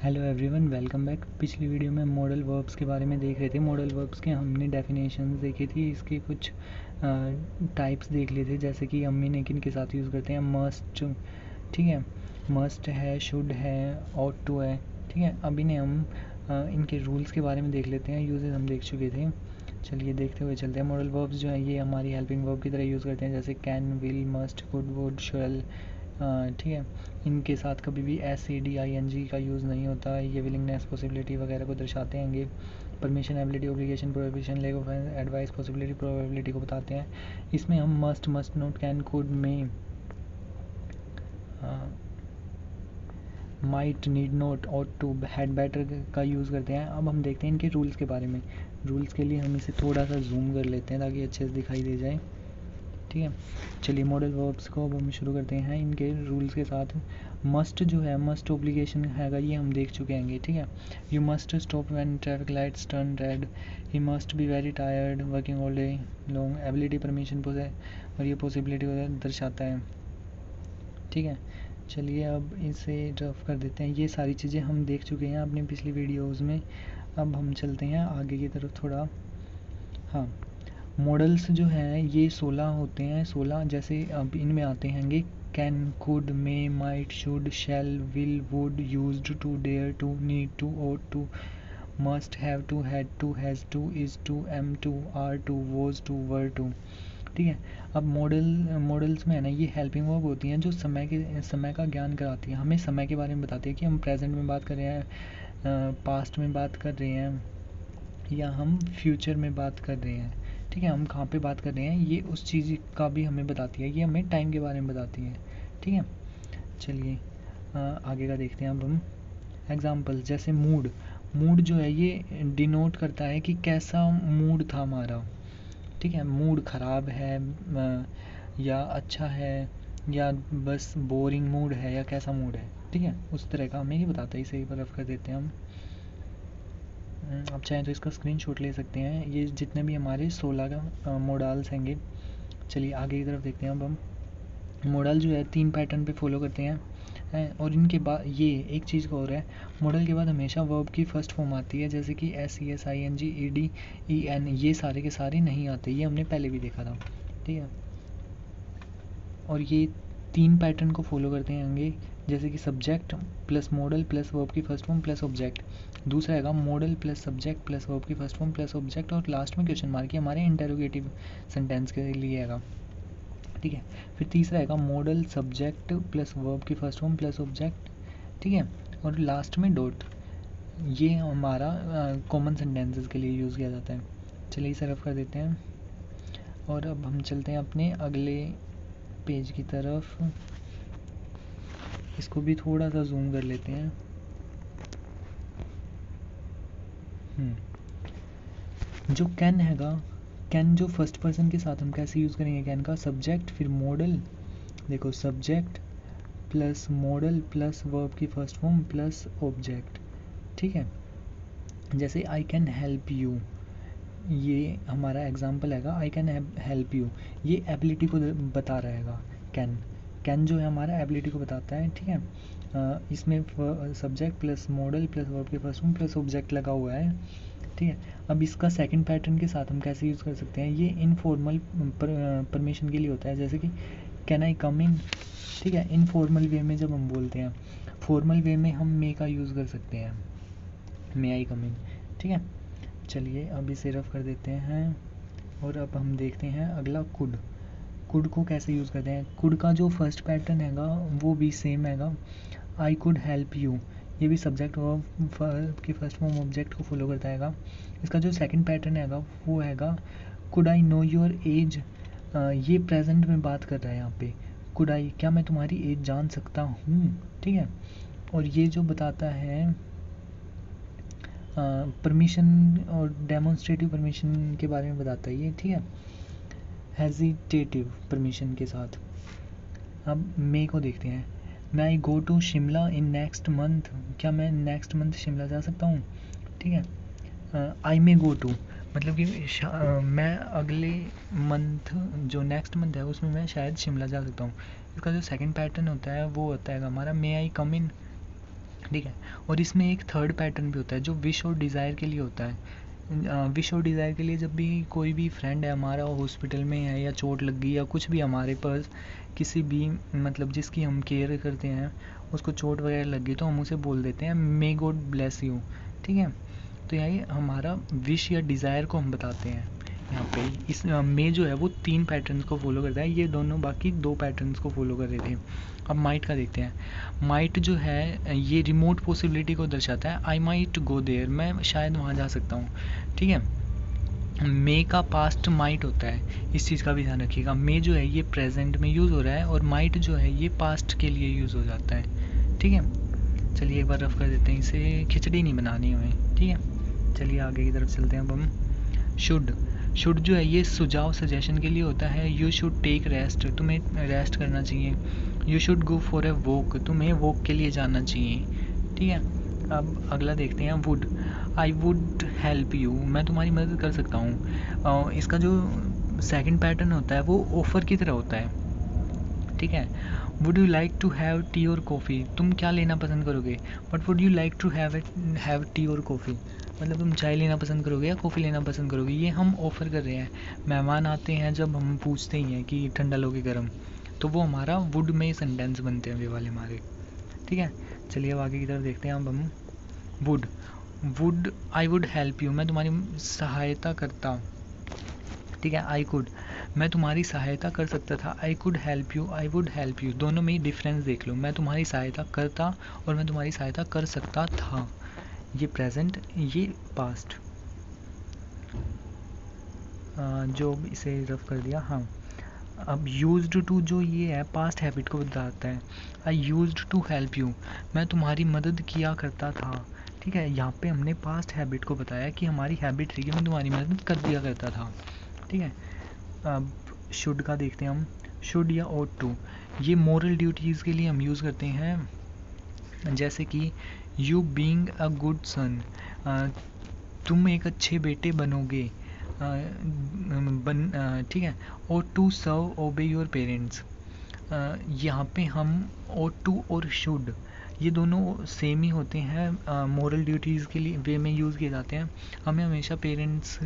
Hello everyone, welcome back. पिछली video में modal verbs के बारे में देख रहे थे। मॉडल वर्ब्स के हमने डेफिनेशंस देखी थी, इसके कुछ टाइप्स देख लिए थे, जैसे कि हम इन्हें किन के साथ यूज़ करते हैं। मस्ट, ठीक है, मस्ट है, शुड है, ऑट टू है, ठीक है। अब इन्हें हम इनके रूल्स के बारे में देख लेते हैं। यूजेस हम देख चुके थे, चलिए देखते हुए चलते हैं। मॉडल वर्ब्स जो है ये हमारी हेल्पिंग वर्ब की तरह यूज़ करते हैं, जैसे can, will, must, could, would, shall, ठीक है। इनके साथ कभी भी SAD, ING का यूज़ नहीं होता। ये विलिंगनेस, पॉसिबिलिटी वगैरह को दर्शाते हैं। Permission, ability, obligation, prohibition, leg of advice, possibility, probability को बताते हैं। इसमें हम must not, can, could, may, might, need not, ought to, had better का यूज़ करते हैं। अब हम देखते हैं इनके रूल्स के बारे में। रूल्स के लिए हम इसे थोड़ा सा जूम कर लेते हैं ताकि अच्छे से दिखाई दे जाए, ठीक है। चलिए मॉडल वर्ब्स को अब हम शुरू करते हैं इनके रूल्स के साथ। मस्ट जो है, मस्ट ऑब्लिगेशन हैगा, ये हम देख चुके हैं, ठीक है। You must stop when traffic lights turn red, he must be very tired working all day long. Ability, permission, और ये पॉसिबिलिटी को दर्शाता है, ठीक है। चलिए अब इसे रफ कर देते हैं। ये सारी चीज़ें हम देख चुके हैं अपनी पिछली वीडियोज़ में। अब हम चलते हैं आगे की तरफ थोड़ा। हाँ, मॉडल्स जो हैं ये 16 होते हैं। 16 जैसे अब इनमें आते हैंगे can, could, may, might, should, shall, will, would, used to, dare to, need to, ought to, must, have to, had to, has to, is to, am to, are to, was to, were to, ठीक है। अब models में है ना, ये helping verb होती हैं जो समय का ज्ञान कराती है, हमें समय के बारे में बताती है कि हम प्रेजेंट में बात कर रहे हैं, पास्ट में बात कर रहे हैं, या हम फ्यूचर में बात कर रहे हैं, ठीक है। हम कहाँ पे बात कर रहे हैं ये उस चीज़ का भी हमें बताती है, ये हमें टाइम के बारे में बताती है, ठीक है। चलिए आगे का देखते हैं अब हम। एग्जाम्पल जैसे मूड, मूड जो है ये डिनोट करता है कि कैसा मूड था हमारा, ठीक है। मूड ख़राब है या अच्छा है, या बस बोरिंग मूड है, या कैसा मूड है, ठीक है। उस तरह का हमें ये बताता है। इसे एक रफ कर देते हैं हम। आप चाहें तो इसका स्क्रीनशॉट ले सकते हैं। ये जितने भी हमारे 16 का मॉडल्स हैंगे। चलिए आगे की तरफ देखते हैं अब हम। मॉडल जो है 3 पैटर्न पे फॉलो करते हैं, और इनके बाद ये एक चीज़ का और है, मॉडल के बाद हमेशा वर्ब की फर्स्ट फॉर्म आती है, जैसे कि SES, ING, ED, EN, ये सारे के सारे नहीं आते। ये हमने पहले भी देखा था, ठीक है। और ये 3 पैटर्न को फॉलो करते हैं, जैसे कि subject plus model plus verb की फर्स्ट फॉर्म प्लस ऑब्जेक्ट। दूसरा हैगा model plus subject plus verb की फर्स्ट फॉर्म प्लस ऑब्जेक्ट, और लास्ट में क्वेश्चन मार्क, ये हमारे इंटेरोगेटिव सेंटेंस के लिए हैगा, ठीक है। फिर तीसरा हैगा मॉडल सब्जेक्ट प्लस वर्ब की फर्स्ट फॉर्म प्लस ऑब्जेक्ट, ठीक है। और लास्ट में डॉट, ये हमारा कॉमन सेंटेंसेस के लिए यूज़ किया जाता है। चलिए इसे रफ कर देते हैं, और अब हम चलते हैं अपने अगले पेज की तरफ। इसको भी थोड़ा सा जूम कर लेते हैं। जो कैन हैगा, कैन जो फर्स्ट पर्सन के साथ हम कैसे यूज़ करेंगे कैन का, सब्जेक्ट फिर मॉडल, देखो subject plus model plus verb की फर्स्ट फॉर्म प्लस ऑब्जेक्ट, ठीक है। जैसे आई कैन हेल्प यू, ये हमारा एग्जांपल हैगा, आई कैन हेल्प यू, ये एबिलिटी को बता रहेगा। कैन, कैन जो है हमारा एबिलिटी को बताता है, ठीक है। इसमें subject plus model plus verb के फर्स्ट फॉर्म प्लस ऑब्जेक्ट लगा हुआ है, ठीक है। अब इसका सेकंड पैटर्न के साथ हम कैसे यूज़ कर सकते हैं, ये इनफॉर्मल परमिशन के लिए होता है, जैसे कि कैन आई कम इन, ठीक है। इनफॉर्मल वे में जब हम बोलते हैं, फॉर्मल वे में हम मे का यूज़ कर सकते हैं, मे आई कम इन, ठीक है। चलिए अब इसे रफ कर देते हैं, और अब हम देखते हैं अगला कुड। कुड को कैसे यूज़ करते हैं। कुड का जो फर्स्ट पैटर्न हैगा वो भी सेम हैगा, आई कुड हेल्प यू, ये भी सब्जेक्ट वर्ब की फर्स्ट फॉर्म ऑब्जेक्ट को फॉलो करता हैगा। इसका जो सेकंड पैटर्न हैगा वो हैगा could I know your age, ये प्रेजेंट में बात कर रहा है यहाँ पे। कुड आई, क्या मैं तुम्हारी एज जान सकता हूँ, ठीक है। और ये जो बताता है परमिशन और डेमोन्स्ट्रेटिव परमिशन के बारे में बताता है ये, ठीक है, हेजिटेटिव परमिशन के साथ। अब मे को देखते हैं। मैं I go to Shimla in next month, क्या मैं नेक्स्ट मंथ शिमला जा सकता हूँ, ठीक है। आई मे गो टू, मतलब कि मैं अगले मंथ, जो नेक्स्ट मंथ है उसमें मैं शायद शिमला जा सकता हूँ। इसका जो सेकंड पैटर्न होता है वो होता है हमारा मे आई कम इन, ठीक है। और इसमें एक थर्ड पैटर्न भी होता है जो विश और डिज़ायर के लिए होता है। विश और डिज़ायर के लिए जब भी कोई भी फ्रेंड है हमारा हॉस्पिटल में है या चोट लग गई या कुछ भी हमारे पास किसी भी मतलब जिसकी हम केयर करते हैं उसको चोट वगैरह लग गई तो हम उसे बोल देते हैं मे गॉड ब्लेस यू। ठीक है, तो यही हमारा विश या डिज़ायर को हम बताते हैं यहाँ पे। इस मे जो है वो 3 पैटर्न्स को फॉलो करता है, ये दोनों बाकी 2 पैटर्न्स को फॉलो कर रहे थे। अब माइट का देखते हैं। माइट जो है ये रिमोट पॉसिबिलिटी को दर्शाता है, आई माइट गो देयर, मैं शायद वहाँ जा सकता हूँ। ठीक है, मे का पास्ट माइट होता है, इस चीज़ का भी ध्यान रखिएगा। मे जो है ये प्रेजेंट में यूज़ हो रहा है और माइट जो है ये पास्ट के लिए यूज़ हो जाता है। ठीक है, चलिए एक बार रफ कर देते हैं, इसे खिचड़ी नहीं बनानी हमें। ठीक है, चलिए आगे की तरफ चलते हैं। अब हम शुड जो है ये सुझाव सजेशन के लिए होता है। यू शुड टेक रेस्ट, तुम्हें रेस्ट करना चाहिए। You should go for a walk, तुम्हें वॉक के लिए जाना चाहिए। ठीक है, अब अगला देखते हैं। Would, I would help you, मैं तुम्हारी मदद कर सकता हूँ। इसका जो सेकंड पैटर्न होता है वो ऑफ़र की तरह होता है। ठीक है, would you like to have tea और कॉफ़ी, तुम क्या लेना पसंद करोगे। But would you like to have tea और कॉफ़ी, मतलब तुम चाय लेना पसंद करोगे या कॉफ़ी लेना पसंद करोगे, ये हम ऑफ़र कर रहे हैं। मेहमान आते हैं जब हम पूछते ही हैं कि ठंडा लोगे गर्म, तो वो हमारा वुड में सेंटेंस बनते हैं वे वाले हमारे। ठीक है, चलिए अब आगे की तरफ देखते हैं। अब हम would I would help you, मैं तुम्हारी सहायता करता। ठीक है, आई कुड, मैं तुम्हारी सहायता कर सकता था। I could help you, I would help you, दोनों में ही डिफरेंस देख लो। मैं तुम्हारी सहायता करता और मैं तुम्हारी सहायता कर सकता था, ये प्रेजेंट, ये पास्ट। जो इसे रफ कर दिया। हाँ, अब यूज्ड टू जो ये है पास्ट हैबिट को बताता है। I used to help you, मैं तुम्हारी मदद किया करता था। ठीक है, यहाँ पे हमने पास्ट हैबिट को बताया कि हमारी हैबिट थी कि मैं तुम्हारी मदद कर दिया करता था। ठीक है, अब शुड का देखते हैं हम। शुड या ought टू, ये मोरल ड्यूटीज़ के लिए हम यूज़ करते हैं। जैसे कि you being a good son, तुम एक अच्छे बेटे बनोगे। ठीक है, ought टू सर्व ओबे योर पेरेंट्स, यहाँ पे हम ought टू और शुड ये दोनों सेम ही होते हैं, मोरल ड्यूटीज़ के लिए वे में यूज़ किए जाते हैं। हमें हमेशा पेरेंट्स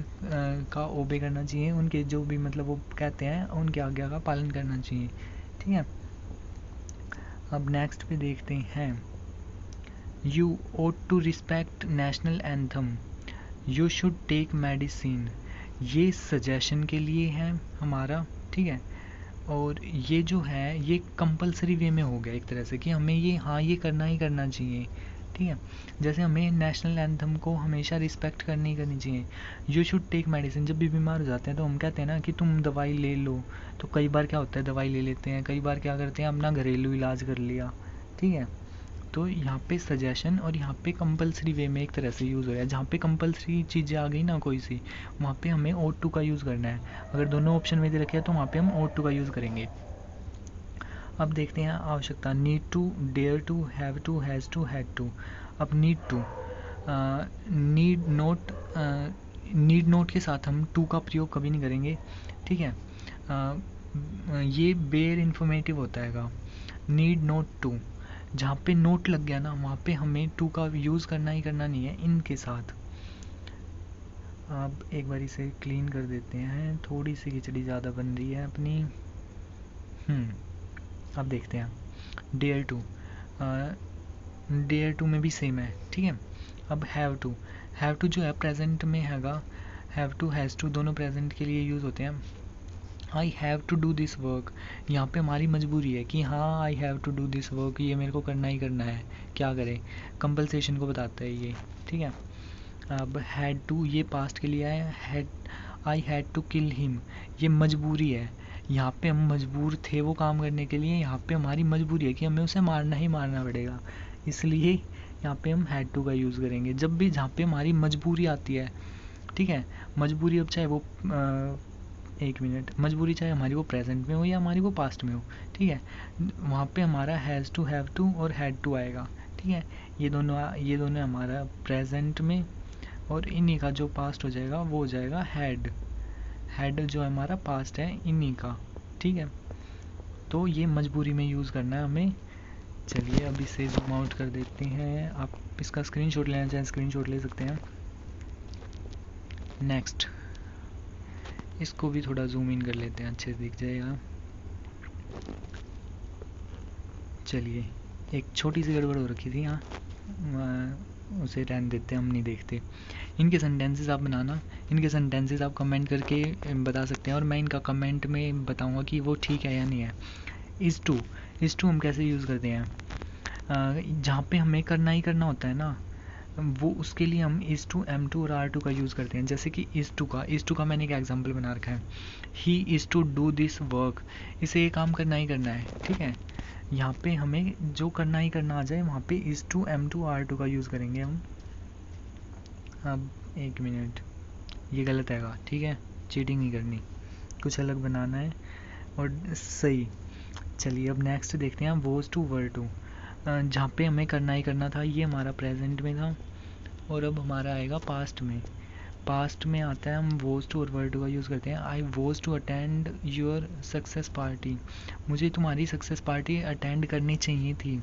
का ओबे करना चाहिए, उनके जो भी मतलब वो कहते हैं उनके आज्ञा का पालन करना चाहिए। ठीक है, अब नेक्स्ट पे देखते हैं। You ought to respect national anthem, you should take medicine, ये सजेशन के लिए है हमारा। ठीक है, और ये जो है ये कंपलसरी वे में हो गया एक तरह से कि हमें ये हाँ ये करना ही करना चाहिए। ठीक है, जैसे हमें नेशनल एंथम को हमेशा रिस्पेक्ट करनी चाहिए। यू शुड टेक मेडिसिन, जब भी बीमार हो जाते हैं तो हम कहते हैं ना कि तुम दवाई ले लो, तो कई बार क्या होता है दवाई ले लेते हैं, कई बार क्या करते हैं अपना घरेलू इलाज कर लिया। ठीक है, तो यहाँ पे सजेशन और यहाँ पे कंपलसरी वे में एक तरह से यूज़ हो रहा है। जहाँ पे कंपलसरी चीज़ें आ गई ना कोई सी, वहाँ पे हमें ought टू का यूज़ करना है। अगर दोनों ऑप्शन में दे रखे हैं तो वहाँ पे हम ought टू का यूज़ करेंगे। अब देखते हैं आवश्यकता। Need to, dare to, have to, has to, had to. अब नीड टू, नीड नोट के साथ हम टू का प्रयोग कभी नहीं करेंगे। ठीक है, ये बेयर इन्फॉर्मेटिव होता है। नीड नोट टू, जहाँ पे नोट लग गया ना वहाँ पे हमें टू का यूज़ करना ही करना नहीं है इनके साथ। अब एक बार इसे क्लीन कर देते हैं, थोड़ी सी खिचड़ी ज़्यादा बन रही है अपनी। अब देखते हैं डेयर टू, डेयर टू में भी सेम है। ठीक है, अब हैव टू जो है प्रेजेंट में हैगा। हैव टू, हैज़ टू दोनों प्रेजेंट के लिए यूज़ होते हैं। I have to do this work, यहाँ पे हमारी मजबूरी है कि हाँ I have to do this work, ये मेरे को करना ही करना है, क्या करें, कंपलसेशन को बताता है ये। ठीक है, अब हैड टू ये पास्ट के लिए है। I had to kill him, ये मजबूरी है, यहाँ पे हम मजबूर थे वो काम करने के लिए, यहाँ पे हमारी मजबूरी है कि हमें उसे मारना ही मारना पड़ेगा, इसलिए यहाँ पे हम हैड टू का यूज़ करेंगे जब भी जहाँ पे हमारी मजबूरी आती है। ठीक है, मजबूरी अब चाहे वो एक मिनट, मजबूरी चाहे हमारी वो प्रेजेंट में हो या हमारी वो पास्ट में हो। ठीक है, वहाँ पे हमारा हैज़ टू, हैव टू और हैड टू आएगा। ठीक है, ये दोनों हमारा प्रेजेंट में, और इन्हीं का जो पास्ट हो जाएगा वो हो जाएगा हैड। हैड जो हमारा पास्ट है इन्हीं का। ठीक है, तो ये मजबूरी में यूज़ करना है हमें। चलिए अब इसे जूम आउट कर देते हैं। आप इसका स्क्रीनशॉट लेना चाहें स्क्रीनशॉट ले सकते हैं। नेक्स्ट, इसको भी थोड़ा जूम इन कर लेते हैं, अच्छे से दिख जाएगा। चलिए, एक छोटी सी गड़बड़ हो रखी थी यहाँ, उसे रहने देते हैं, हम नहीं देखते। इनके सेंटेंसेस आप बनाना, इनके सेंटेंसेस आप कमेंट करके बता सकते हैं, और मैं इनका कमेंट में बताऊंगा कि वो ठीक है या नहीं है। इज़ टू हम कैसे यूज़ करते हैं, जहाँ पे हमें करना ही करना होता है ना, वो उसके लिए हम इज़ टू, एम टू और आर टू का यूज़ करते हैं। जैसे कि इज़ टू का मैंने एक एग्जांपल बना रखा है, he is to do this work, इसे ये काम करना ही करना है, ठीक है। यहाँ पे हमें जो करना ही करना आ जाए, वहाँ पे is to, am to, are to का यूज़ करेंगे हम। अब एक मिनट, ये गलत हैगा, ठीक है, चीटिंग नहीं करनी, कुछ अलग बनाना है और सही। चलिए अब नेक्स्ट देखते हैं, वोज टू वर टू, जहाँ पे हमें करना ही करना था, ये हमारा प्रेजेंट में था, और अब हमारा आएगा पास्ट में। पास्ट में आता है, हम वोज टू और वर टू का यूज़ करते हैं। I was to attend your success party, मुझे तुम्हारी सक्सेस पार्टी अटेंड करनी चाहिए थी,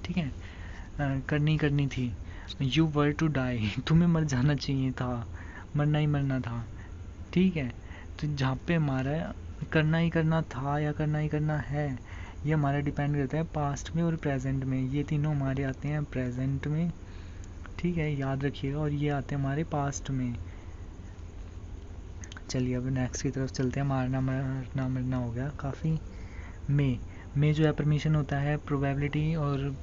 ठीक है, करनी थी। यू वर टू डाई, तुम्हें मर जाना चाहिए था, मरना ही मरना था, ठीक है। तो जहाँ पे हमारा करना ही करना था या करना ही करना है, ये हमारा डिपेंड करता है पास्ट में और प्रेजेंट में। ये तीनों हमारे आते हैं प्रेजेंट में, ठीक है, याद रखिएगा, और ये आते हैं हमारे पास्ट में। चलिए अब नेक्स्ट की तरफ चलते हैं। मारना मरना हो गया काफ़ी। मे जो एफर्मेशन होता है प्रोबेबिलिटी और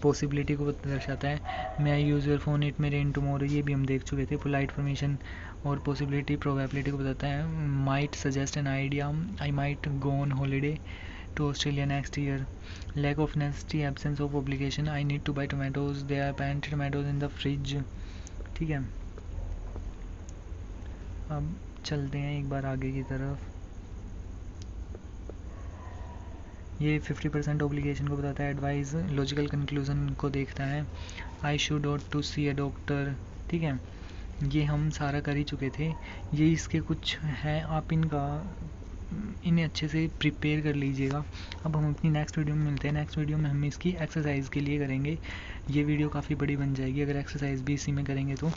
पॉसिबिलिटी को दर्शाता है। May I use your phone, it may rain tomorrow, ये भी हम देख चुके थे। पोलाइट फॉर्मेशन और पॉसिबिलिटी प्रोबेबिलिटी को बताता है। Might suggest an idea, I might go on holiday to Australia next year. Lack of necessity, absence of obligation, I need to buy tomatoes, they are plenty tomatoes in the fridge, ठीक है। अब चलते हैं एक बार आगे की तरफ। ये 50% ऑब्लिगेशन को बताता है। एडवाइस लॉजिकल कंक्लूजन को देखता है। I should ought to see a doctor, ठीक है, ये हम सारा कर ही चुके थे। ये इसके कुछ हैं, आप इन्हें अच्छे से प्रिपेयर कर लीजिएगा। अब हम अपनी नेक्स्ट वीडियो में मिलते हैं। नेक्स्ट वीडियो में हम इसकी एक्सरसाइज के लिए करेंगे। ये वीडियो काफ़ी बड़ी बन जाएगी अगर एक्सरसाइज भी इसी में करेंगे तो,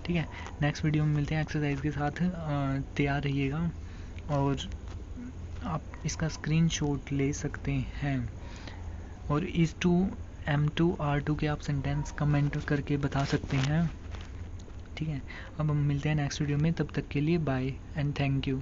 ठीक है। नेक्स्ट वीडियो में मिलते हैं एक्सरसाइज के साथ। तैयार रहिएगा और आप इसका स्क्रीनशॉट ले सकते हैं, और is to, am to, are to के आप सेंटेंस कमेंट करके बता सकते हैं, ठीक है। अब हम मिलते हैं नेक्स्ट वीडियो में, तब तक के लिए बाय एंड थैंक यू।